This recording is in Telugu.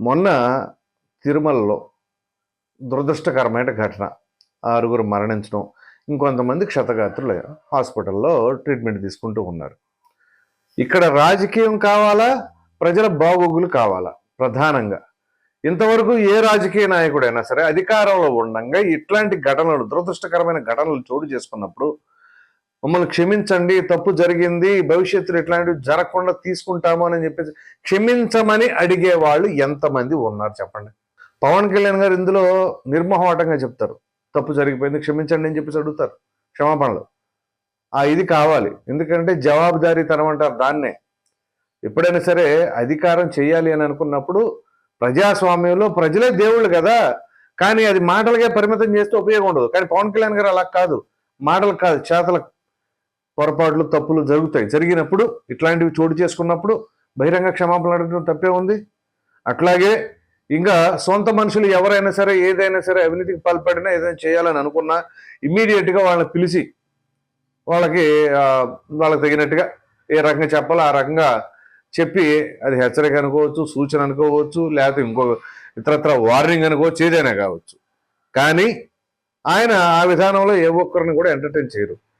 మొన్న తిరుమలలో దురదృష్టకరమైన ఘటన. 6 మరణించడం, ఇంకొంతమంది క్షతగాత్రులు హాస్పిటల్లో ట్రీట్మెంట్ తీసుకుంటూ ఉన్నారు. ఇక్కడ రాజకీయం కావాలా, ప్రజల బాగోగులు కావాలా? ప్రధానంగా ఇంతవరకు ఏ రాజకీయ నాయకుడైనా సరే అధికారంలో ఉండంగా ఇట్లాంటి ఘటనలు, దురదృష్టకరమైన ఘటనలు చోటు చేసుకున్నప్పుడు మమ్మల్ని క్షమించండి, తప్పు జరిగింది, భవిష్యత్తులో ఇట్లాంటివి జరగకుండా తీసుకుంటాము అని చెప్పేసి క్షమించమని అడిగే వాళ్ళు ఎంతమంది ఉన్నారు చెప్పండి. పవన్ కళ్యాణ్ గారు ఇందులో నిర్మోహమాటంగా చెప్తారు, తప్పు జరిగిపోయింది క్షమించండి అని చెప్పేసి అడుగుతారు క్షమాపణలు. ఇది కావాలి, ఎందుకంటే జవాబుదారీతనం అంటారు దాన్నే. ఎప్పుడైనా సరే అధికారం చేయాలి అని అనుకున్నప్పుడు ప్రజాస్వామ్యంలో ప్రజలే దేవుళ్ళు కదా, కానీ అది మాటలకే పరిమితం చేస్తే ఉపయోగం ఉండదు. కానీ పవన్ కళ్యాణ్ గారు అలా కాదు, మాటలు కాదు చేతలకు పొరపాట్లు తప్పులు జరుగుతాయి. జరిగినప్పుడు ఇట్లాంటివి చోటు చేసుకున్నప్పుడు బహిరంగ క్షమాపణలు అడగడం తప్పే ఉంది. అట్లాగే ఇంకా సొంత మనుషులు ఎవరైనా సరే ఏదైనా సరే అవినీతికి పాల్పడినా ఏదైనా చేయాలని అనుకున్నా ఇమ్మీడియట్గా వాళ్ళని పిలిచి వాళ్ళకి తగినట్టుగా ఏ రకంగా చెప్పాలో ఆ రకంగా చెప్పి, అది హెచ్చరిక అనుకోవచ్చు, సూచన అనుకోవచ్చు, లేకపోతే ఇంకో ఇతరత్ర వార్నింగ్ అనుకోవచ్చు, ఏదైనా కావచ్చు. కానీ ఆయన ఆ విధానంలో ఏ ఒక్కరిని కూడా ఎంటర్టైన్ చేయరు.